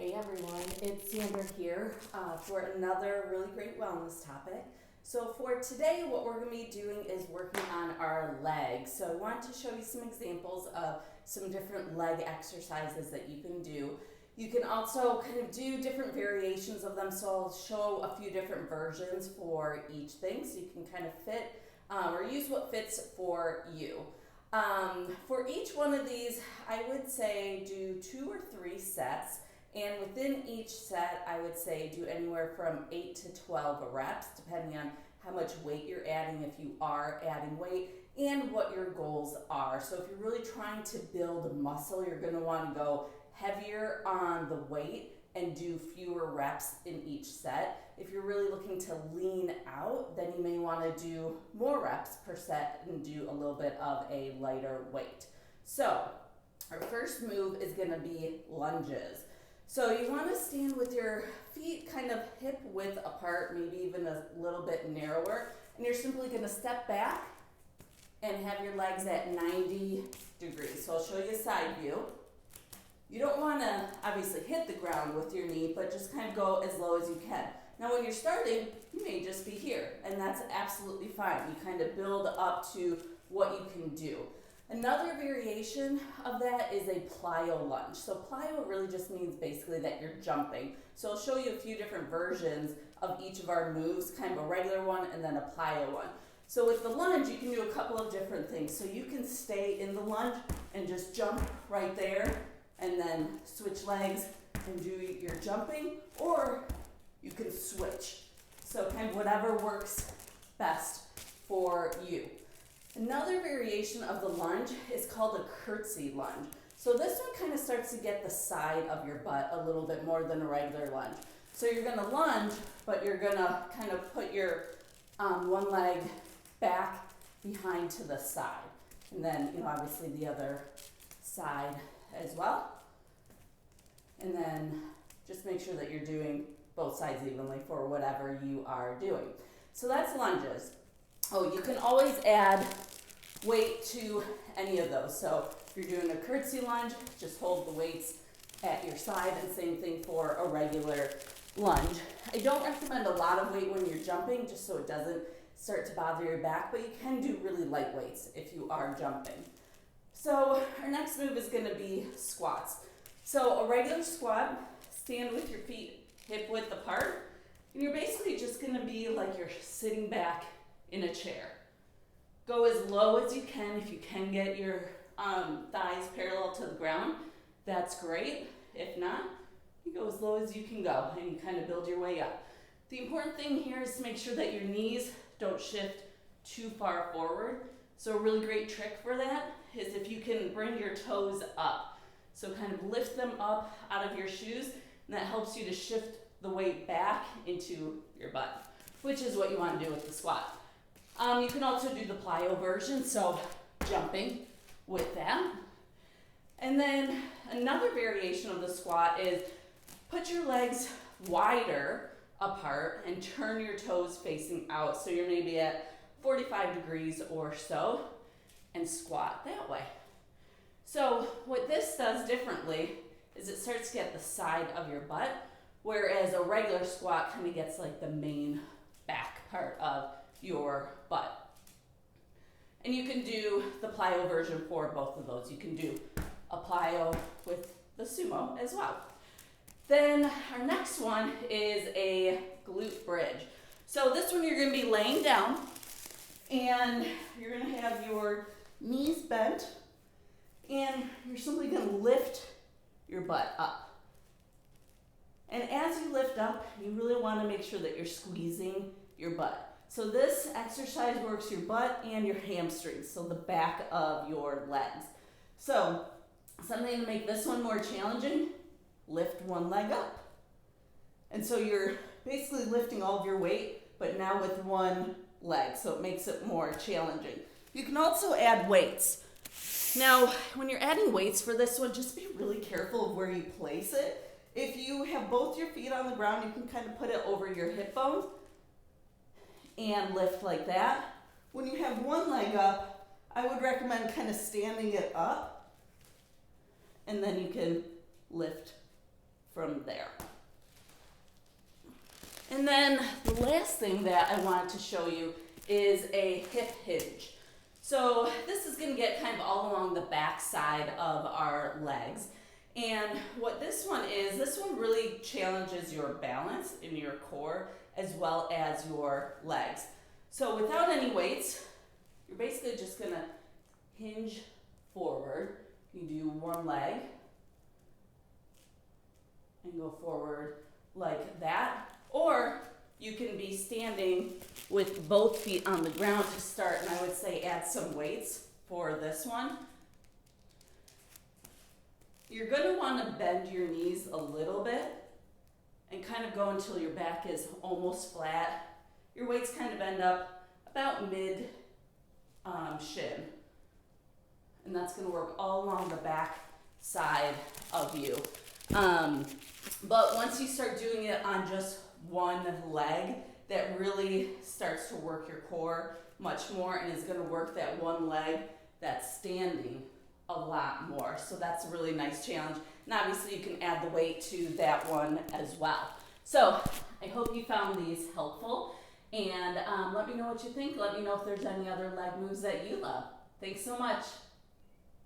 Hey everyone, it's Sandra here for another really great wellness topic. So for today, what we're going to be doing is working on our legs. So I want to show you some examples of some different leg exercises that you can do. You can also kind of do different variations of them, so I'll show a few different versions for each thing so you can kind of fit or use what fits for you. For each one of these, I would say do 2 or 3 sets. And within each set, I would say do anywhere from 8 to 12 reps, depending on how much weight you're adding, if you are adding weight, and what your goals are. So if you're really trying to build muscle, you're going to want to go heavier on the weight and do fewer reps in each set. If you're really looking to lean out, then you may want to do more reps per set and do a little bit of a lighter weight. So our first move is going to be lunges. So you want to stand with your feet kind of hip width apart, maybe even a little bit narrower, and you're simply going to step back and have your legs at 90 degrees. So I'll show you a side view. You don't want to obviously hit the ground with your knee, but just kind of go as low as you can. Now when you're starting, you may just be here, and that's absolutely fine. You kind of build up to what you can do. Another variation of that is a plyo lunge. So plyo really just means basically that you're jumping. So I'll show you a few different versions of each of our moves, kind of a regular one and then a plyo one. So with the lunge, you can do a couple of different things. So you can stay in the lunge and just jump right there and then switch legs and do your jumping, or you can switch. So kind of whatever works best for you. Another variation of the lunge is called a curtsy lunge. So this one kind of starts to get the side of your butt a little bit more than a regular lunge. So you're going to lunge, but you're going to kind of put your one leg back behind to the side. And then, obviously the other side as well. And then just make sure that you're doing both sides evenly for whatever you are doing. So that's lunges. Oh, you can always add weight to any of those. So if you're doing a curtsy lunge, just hold the weights at your side, and same thing for a regular lunge. I don't recommend a lot of weight when you're jumping, just so it doesn't start to bother your back, but you can do really light weights if you are jumping. So our next move is going to be squats. So a regular squat, stand with your feet hip width apart, and you're basically just going to be like you're sitting back in a chair. Go as low as you can. If you can get your thighs parallel to the ground, that's great. If not, you go as low as you can go and you kind of build your way up. The important thing here is to make sure that your knees don't shift too far forward. So a really great trick for that is if you can bring your toes up. So kind of lift them up out of your shoes, and that helps you to shift the weight back into your butt, which is what you want to do with the squat. You can also do the plyo version, so jumping with that. And then another variation of the squat is put your legs wider apart and turn your toes facing out. So you're maybe at 45 degrees or so, and squat that way. So what this does differently is it starts to get the side of your butt, whereas a regular squat kind of gets like the main back part of your butt. And you can do the plyo version for both of those. You can do a plyo with the sumo as well. Then our next one is a glute bridge. So this one you're going to be laying down, and you're going to have your knees bent, and you're simply going to lift your butt up. And as you lift up, you really want to make sure that you're squeezing your butt. So this exercise works your butt and your hamstrings, so the back of your legs. So something to make this one more challenging, lift one leg up. And so you're basically lifting all of your weight, but now with one leg, so it makes it more challenging. You can also add weights. Now, when you're adding weights for this one, just be really careful of where you place it. If you have both your feet on the ground, you can kind of put it over your hip bone and lift like that. When you have one leg up, I would recommend kind of standing it up, and then you can lift from there. And then the last thing that I wanted to show you is a hip hinge. So this is going to get kind of all along the back side of our legs. And what this one really challenges your balance in your core as well as your legs. So without any weights, you're basically just going to hinge forward. You do one leg and go forward like that. Or you can be standing with both feet on the ground to start, and I would say add some weights for this one. You're going to want to bend your knees a little bit and kind of go until your back is almost flat. Your weights kind of end up about mid shin. And that's going to work all along the back side of you. But once you start doing it on just one leg, that really starts to work your core much more and is going to work that one leg that's standing a lot more. So that's a really nice challenge. And obviously you can add the weight to that one as well. So I hope you found these helpful. And let me know what you think. Let me know if there's any other leg moves that you love. Thanks so much.